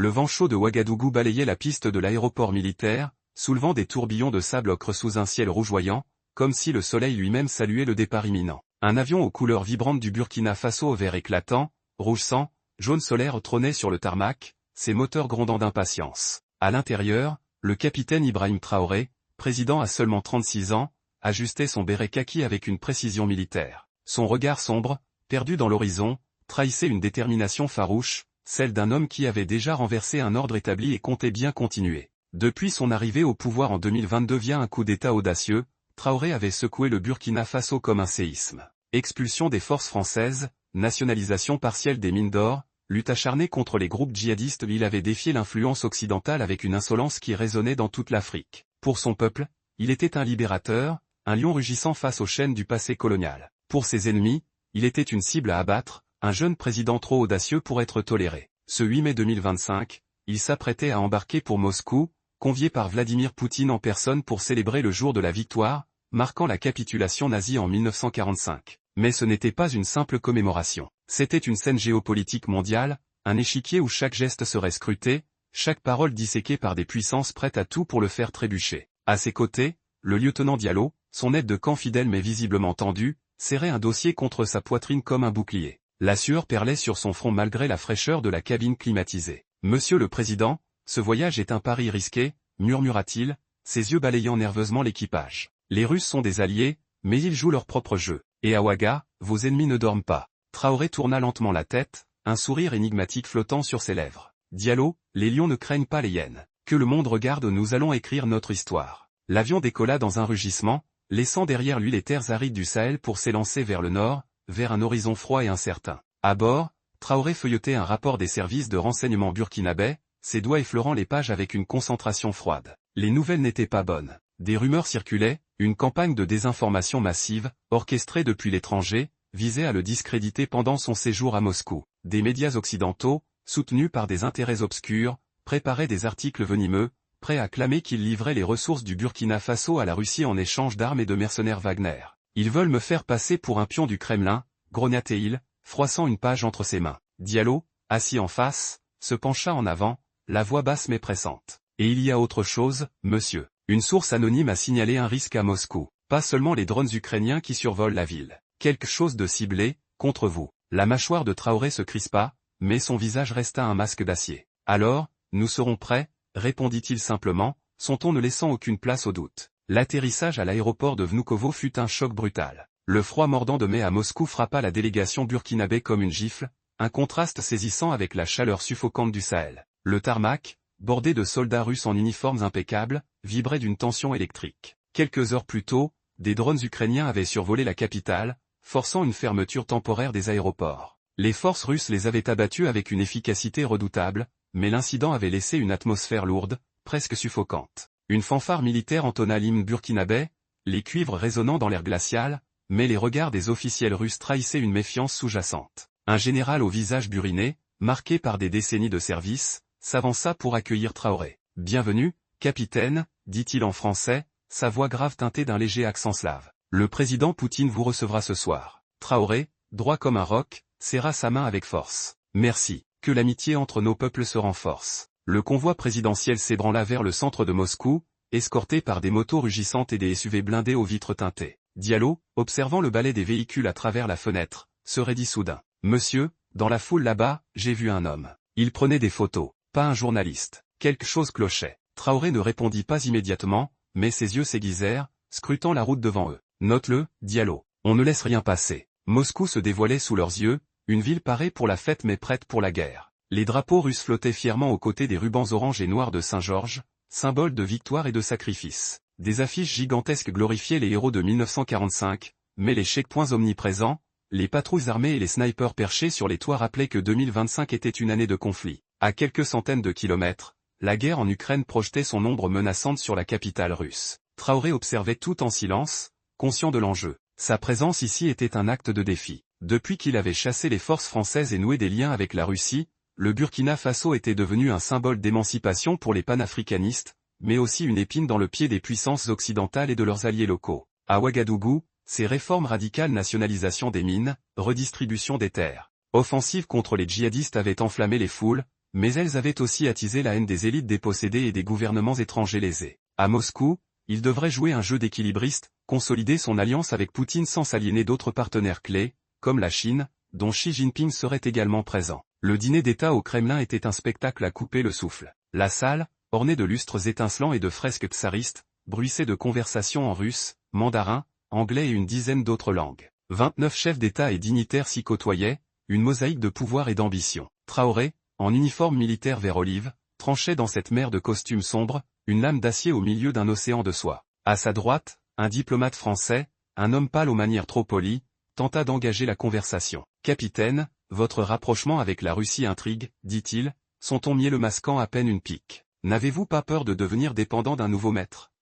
le vent chaud de Ouagadougou balayait la piste de l'aéroport militaire, soulevant des tourbillons de sable ocre sous un ciel rougeoyant, comme si le soleil lui-même saluait le départ imminent. Un avion aux couleurs vibrantes du Burkina Faso au vert éclatant, rouge sang, jaune solaire trônait sur le tarmac, ses moteurs grondant d'impatience. À l'intérieur, le capitaine Ibrahim Traoré, président à seulement 36 ans, ajustait son béret kaki avec une précision militaire. Son regard sombre, perdu dans l'horizon, trahissait une détermination farouche, celle d'un homme qui avait déjà renversé un ordre établi et comptait bien continuer. Depuis son arrivée au pouvoir en 2022 via un coup d'État audacieux, Traoré avait secoué le Burkina Faso comme un séisme. Expulsion des forces françaises, nationalisation partielle des mines d'or, lutte acharnée contre les groupes djihadistes, il avait défié l'influence occidentale avec une insolence qui résonnait dans toute l'Afrique. Pour son peuple, il était un libérateur, un lion rugissant face aux chaînes du passé colonial. Pour ses ennemis, il était une cible à abattre, un jeune président trop audacieux pour être toléré. Ce 8 mai 2025, il s'apprêtait à embarquer pour Moscou, convié par Vladimir Poutine en personne pour célébrer le jour de la victoire, marquant la capitulation nazie en 1945. Mais ce n'était pas une simple commémoration. C'était une scène géopolitique mondiale, un échiquier où chaque geste serait scruté, chaque parole disséquée par des puissances prêtes à tout pour le faire trébucher. À ses côtés, le lieutenant Diallo, son aide de camp fidèle mais visiblement tendu, serrait un dossier contre sa poitrine comme un bouclier. La sueur perlait sur son front malgré la fraîcheur de la cabine climatisée. « Monsieur le Président, ce voyage est un pari risqué », murmura-t-il, ses yeux balayant nerveusement l'équipage. Les Russes sont des alliés, mais ils jouent leur propre jeu. Et à Ouaga, vos ennemis ne dorment pas. Traoré tourna lentement la tête, un sourire énigmatique flottant sur ses lèvres. Diallo, les lions ne craignent pas les hyènes. Que le monde regarde, nous allons écrire notre histoire. L'avion décolla dans un rugissement, laissant derrière lui les terres arides du Sahel pour s'élancer vers le nord, vers un horizon froid et incertain. À bord, Traoré feuilletait un rapport des services de renseignement burkinabais, ses doigts effleurant les pages avec une concentration froide. Les nouvelles n'étaient pas bonnes. Des rumeurs circulaient, une campagne de désinformation massive, orchestrée depuis l'étranger, visait à le discréditer pendant son séjour à Moscou. Des médias occidentaux, soutenus par des intérêts obscurs, préparaient des articles venimeux, prêts à clamer qu'ils livraient les ressources du Burkina Faso à la Russie en échange d'armes et de mercenaires Wagner. Ils veulent me faire passer pour un pion du Kremlin, grognatait-il, froissant une page entre ses mains. Diallo, assis en face, se pencha en avant, la voix basse mais pressante. Et il y a autre chose, monsieur. Une source anonyme a signalé un risque à Moscou. Pas seulement les drones ukrainiens qui survolent la ville. Quelque chose de ciblé, contre vous. La mâchoire de Traoré se crispa, mais son visage resta un masque d'acier. Alors, nous serons prêts, répondit-il simplement, son ton ne laissant aucune place au doute. L'atterrissage à l'aéroport de Vnukovo fut un choc brutal. Le froid mordant de mai à Moscou frappa la délégation burkinabé comme une gifle, un contraste saisissant avec la chaleur suffocante du Sahel. Le tarmac, bordé de soldats russes en uniformes impeccables, vibrait d'une tension électrique. Quelques heures plus tôt, des drones ukrainiens avaient survolé la capitale, forçant une fermeture temporaire des aéroports. Les forces russes les avaient abattus avec une efficacité redoutable, mais l'incident avait laissé une atmosphère lourde, presque suffocante. Une fanfare militaire entonna l'hymne burkinabé, les cuivres résonnant dans l'air glacial, mais les regards des officiels russes trahissaient une méfiance sous-jacente. Un général au visage buriné, marqué par des décennies de service, s'avança pour accueillir Traoré. « Bienvenue, capitaine », dit-il en français, sa voix grave teintée d'un léger accent slave. « Le président Poutine vous recevra ce soir. » Traoré, droit comme un roc, serra sa main avec force. « Merci. Que l'amitié entre nos peuples se renforce. » Le convoi présidentiel s'ébranla vers le centre de Moscou, escorté par des motos rugissantes et des SUV blindés aux vitres teintées. Diallo, observant le balai des véhicules à travers la fenêtre, se raidit soudain. « Monsieur, dans la foule là-bas, j'ai vu un homme. Il prenait des photos. Pas un journaliste. » Quelque chose clochait. Traoré ne répondit pas immédiatement, mais ses yeux s'aiguisèrent, scrutant la route devant eux. « Note-le, Diallo. On ne laisse rien passer. » Moscou se dévoilait sous leurs yeux, une ville parée pour la fête mais prête pour la guerre. Les drapeaux russes flottaient fièrement aux côtés des rubans orange et noirs de Saint-Georges, symbole de victoire et de sacrifice. Des affiches gigantesques glorifiaient les héros de 1945, mais les checkpoints omniprésents, les patrouilles armées et les snipers perchés sur les toits rappelaient que 2025 était une année de conflit. À quelques centaines de kilomètres, la guerre en Ukraine projetait son ombre menaçante sur la capitale russe. Traoré observait tout en silence, conscient de l'enjeu. Sa présence ici était un acte de défi. Depuis qu'il avait chassé les forces françaises et noué des liens avec la Russie, le Burkina Faso était devenu un symbole d'émancipation pour les panafricanistes, mais aussi une épine dans le pied des puissances occidentales et de leurs alliés locaux. À Ouagadougou, ces réformes radicales, nationalisation des mines, redistribution des terres, offensive contre les djihadistes avaient enflammé les foules, mais elles avaient aussi attisé la haine des élites dépossédées et des gouvernements étrangers lésés. À Moscou, il devrait jouer un jeu d'équilibriste, consolider son alliance avec Poutine sans s'aliéner d'autres partenaires clés, comme la Chine, dont Xi Jinping serait également présent. Le dîner d'État au Kremlin était un spectacle à couper le souffle. La salle, ornée de lustres étincelants et de fresques tsaristes, bruissait de conversations en russe, mandarin, anglais et une dizaine d'autres langues. 29 chefs d'État et dignitaires s'y côtoyaient, une mosaïque de pouvoir et d'ambition. Traoré, en uniforme militaire vert olive, tranchait dans cette mer de costumes sombres, une lame d'acier au milieu d'un océan de soie. À sa droite, un diplomate français, un homme pâle aux manières trop polies, tenta d'engager la conversation. « Capitaine, votre rapprochement avec la Russie intrigue, dit-il, son ton mielleux masquant à peine une pique. N'avez-vous pas peur de devenir dépendant d'un nouveau maître ?»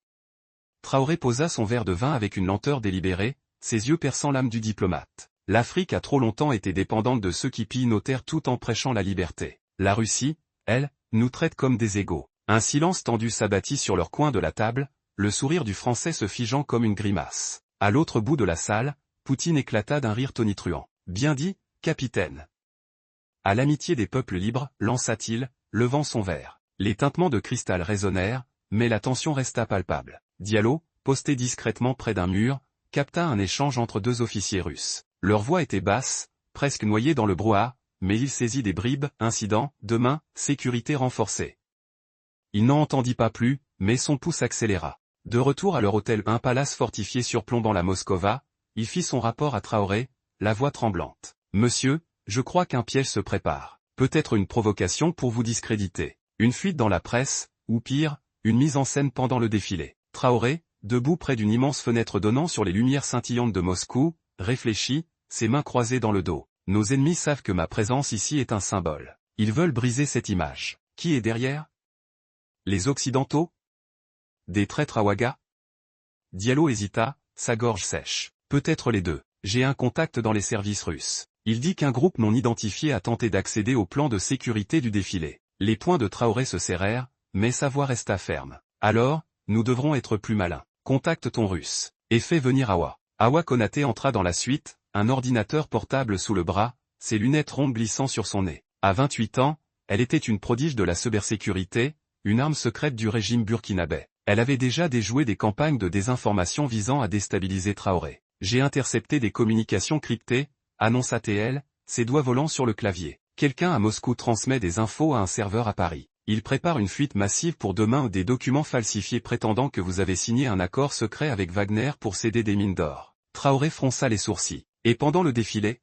Traoré posa son verre de vin avec une lenteur délibérée, ses yeux perçant l'âme du diplomate. L'Afrique a trop longtemps été dépendante de ceux qui pillent nos terres tout en prêchant la liberté. La Russie, elle, nous traite comme des égaux. Un silence tendu s'abattit sur leur coin de la table, le sourire du Français se figeant comme une grimace. À l'autre bout de la salle, Poutine éclata d'un rire tonitruant. « Bien dit, capitaine. » À l'amitié des peuples libres, lança-t-il, levant son verre. Les tintements de cristal résonnèrent, mais la tension resta palpable. Diallo, posté discrètement près d'un mur, capta un échange entre deux officiers russes. Leur voix était basse, presque noyée dans le brouhaha, mais il saisit des bribes, incident, demain, sécurité renforcée. Il n'en entendit pas plus, mais son pouls s'accéléra. De retour à leur hôtel, un palace fortifié surplombant la Moskova, il fit son rapport à Traoré, la voix tremblante. « Monsieur, je crois qu'un piège se prépare. Peut-être une provocation pour vous discréditer. Une fuite dans la presse, ou pire, une mise en scène pendant le défilé. » Traoré, debout près d'une immense fenêtre donnant sur les lumières scintillantes de Moscou, réfléchit, ses mains croisées dans le dos. « Nos ennemis savent que ma présence ici est un symbole. Ils veulent briser cette image. Qui est derrière? Les Occidentaux? Des traîtres à Ouaga? » Diallo hésita, sa gorge sèche. « Peut-être les deux. J'ai un contact dans les services russes. Il dit qu'un groupe non identifié a tenté d'accéder au plan de sécurité du défilé. » Les poings de Traoré se serrèrent, mais sa voix resta ferme. « Alors, nous devrons être plus malins. Contacte ton russe. Et fais venir Awa. » Awa Konaté entra dans la suite, un ordinateur portable sous le bras, ses lunettes rondes glissant sur son nez. À 28 ans, elle était une prodige de la cybersécurité, une arme secrète du régime burkinabé. Elle avait déjà déjoué des campagnes de désinformation visant à déstabiliser Traoré. « J'ai intercepté des communications cryptées », annonça-t-elle, ses doigts volant sur le clavier. « Quelqu'un à Moscou transmet des infos à un serveur à Paris. Il prépare une fuite massive pour demain ou des documents falsifiés prétendant que vous avez signé un accord secret avec Wagner pour céder des mines d'or. » Traoré fronça les sourcils. « Et pendant le défilé ?»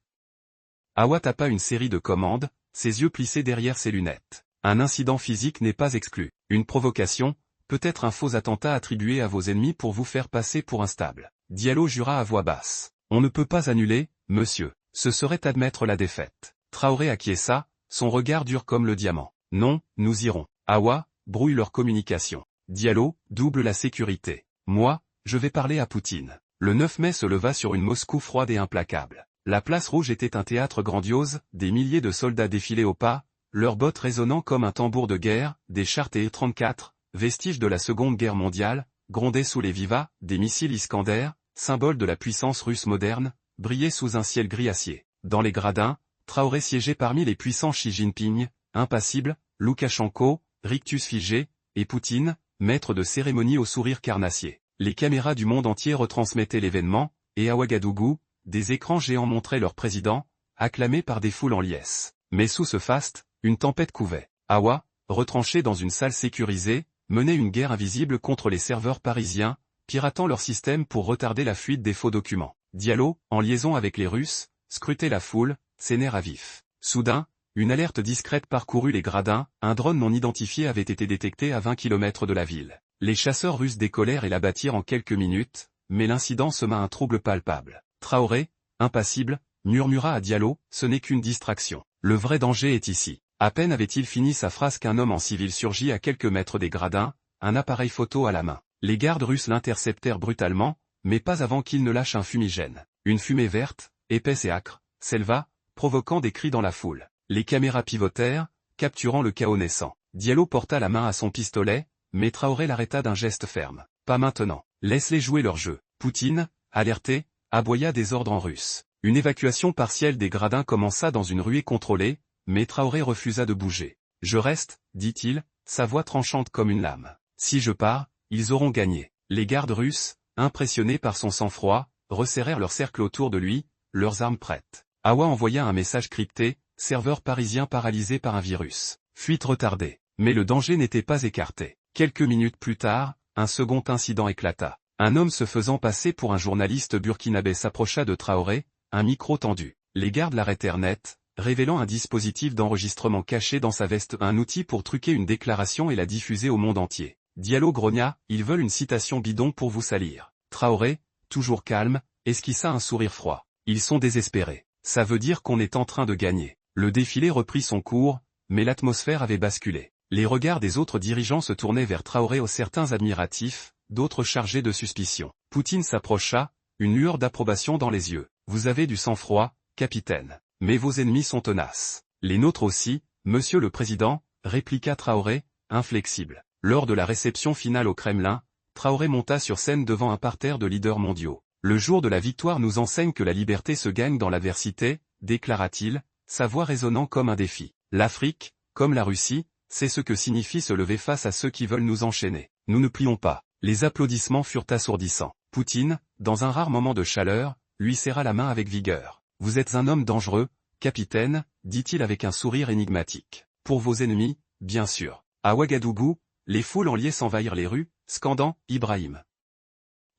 Awa tapa une série de commandes, ses yeux plissés derrière ses lunettes. « Un incident physique n'est pas exclu. Une provocation, peut-être un faux attentat attribué à vos ennemis pour vous faire passer pour instable. » Diallo jura à voix basse. « On ne peut pas annuler, monsieur. Ce serait admettre la défaite. » Traoré acquiesça, son regard dur comme le diamant. « Non, nous irons. Awa, brouille leur communication. Diallo, double la sécurité. Moi, je vais parler à Poutine. » Le 9 mai se leva sur une Moscou froide et implacable. La place rouge était un théâtre grandiose, des milliers de soldats défilaient au pas, leurs bottes résonnant comme un tambour de guerre, des chars T-34, vestiges de la Seconde Guerre mondiale, grondaient sous les vivas, des missiles Iskander, symboles de la puissance russe moderne, brillaient sous un ciel gris acier. Dans les gradins, Traoré siégeait parmi les puissants Xi Jinping, impassible, Loukachenko, rictus figé, et Poutine, maître de cérémonie au sourire carnassier. Les caméras du monde entier retransmettaient l'événement, et à Ouagadougou, des écrans géants montraient leur président, acclamé par des foules en liesse. Mais sous ce faste, une tempête couvait. Awa, retranché dans une salle sécurisée, menait une guerre invisible contre les serveurs parisiens, piratant leur système pour retarder la fuite des faux documents. Diallo, en liaison avec les Russes, scrutait la foule, ses nerfs à vif. Soudain, une alerte discrète parcourut les gradins, un drone non identifié avait été détecté à 20 km de la ville. Les chasseurs russes décollèrent et l'abattirent en quelques minutes, mais l'incident sema un trouble palpable. Traoré, impassible, murmura à Diallo, « Ce n'est qu'une distraction. Le vrai danger est ici. » À peine avait-il fini sa phrase qu'un homme en civil surgit à quelques mètres des gradins, un appareil photo à la main. Les gardes russes l'interceptèrent brutalement, mais pas avant qu'il ne lâche un fumigène. Une fumée verte, épaisse et âcre, s'éleva, provoquant des cris dans la foule. Les caméras pivotèrent, capturant le chaos naissant. Diallo porta la main à son pistolet, mais Traoré l'arrêta d'un geste ferme. « Pas maintenant. Laisse-les jouer leur jeu. » Poutine, alerté, aboya des ordres en russe. Une évacuation partielle des gradins commença dans une ruée contrôlée, mais Traoré refusa de bouger. Je reste, dit-il, sa voix tranchante comme une lame. Si je pars, ils auront gagné. Les gardes russes, impressionnés par son sang-froid, resserrèrent leur cercle autour de lui, leurs armes prêtes. Awa envoya un message crypté, serveur parisien paralysé par un virus. Fuite retardée. Mais le danger n'était pas écarté. Quelques minutes plus tard, un second incident éclata. Un homme se faisant passer pour un journaliste burkinabé s'approcha de Traoré, un micro tendu. Les gardes l'arrêtèrent net, révélant un dispositif d'enregistrement caché dans sa veste, un outil pour truquer une déclaration et la diffuser au monde entier. Diallo grogna, ils veulent une citation bidon pour vous salir. Traoré, toujours calme, esquissa un sourire froid. Ils sont désespérés. Ça veut dire qu'on est en train de gagner. Le défilé reprit son cours, mais l'atmosphère avait basculé. Les regards des autres dirigeants se tournaient vers Traoré, certains admiratifs, d'autres chargés de suspicion. Poutine s'approcha, une lueur d'approbation dans les yeux. Vous avez du sang-froid, capitaine. Mais vos ennemis sont tenaces. Les nôtres aussi, monsieur le président, répliqua Traoré, inflexible. Lors de la réception finale au Kremlin, Traoré monta sur scène devant un parterre de leaders mondiaux. Le jour de la victoire nous enseigne que la liberté se gagne dans l'adversité, déclara-t-il, sa voix résonnant comme un défi. L'Afrique, comme la Russie, c'est ce que signifie se lever face à ceux qui veulent nous enchaîner. Nous ne plions pas. Les applaudissements furent assourdissants. Poutine, dans un rare moment de chaleur, lui serra la main avec vigueur. Vous êtes un homme dangereux, capitaine, dit-il avec un sourire énigmatique. Pour vos ennemis, bien sûr. À Ouagadougou, les foules en liesse s'envahirent les rues, scandant « Ibrahim.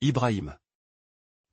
Ibrahim »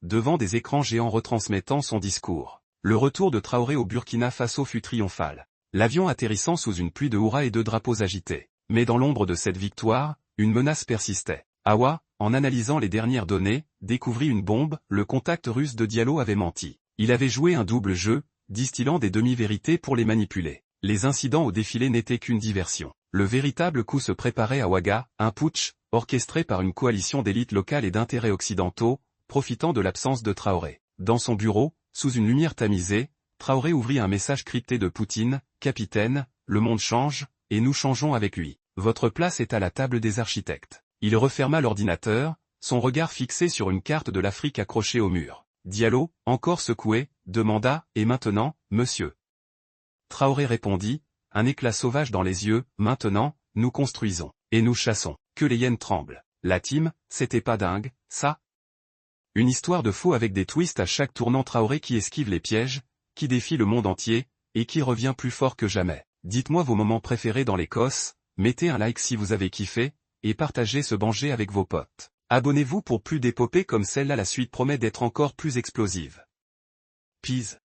devant des écrans géants retransmettant son discours. Le retour de Traoré au Burkina Faso fut triomphal. L'avion atterrissant sous une pluie de hurrahs et de drapeaux agités. Mais dans l'ombre de cette victoire, une menace persistait. Awa, en analysant les dernières données, découvrit une bombe, le contact russe de Diallo avait menti. Il avait joué un double jeu, distillant des demi-vérités pour les manipuler. Les incidents au défilé n'étaient qu'une diversion. Le véritable coup se préparait à Ouaga, un putsch, orchestré par une coalition d'élites locales et d'intérêts occidentaux, profitant de l'absence de Traoré. Dans son bureau, sous une lumière tamisée, Traoré ouvrit un message crypté de Poutine, « Capitaine, le monde change, et nous changeons avec lui. Votre place est à la table des architectes. » Il referma l'ordinateur, son regard fixé sur une carte de l'Afrique accrochée au mur. Diallo, encore secoué, demanda, « Et maintenant, monsieur ?» Traoré répondit, un éclat sauvage dans les yeux, « Maintenant, nous construisons, et nous chassons. » Que les hyènes tremblent. La team, c'était pas dingue, ça? Une histoire de faux avec des twists à chaque tournant. Traoré qui esquive les pièges, qui défie le monde entier, et qui revient plus fort que jamais. Dites-moi vos moments préférés dans l'Écosse, mettez un like si vous avez kiffé, et partagez ce Bangé avec vos potes. Abonnez-vous pour plus d'épopées comme celle-là, la suite promet d'être encore plus explosive. Peace.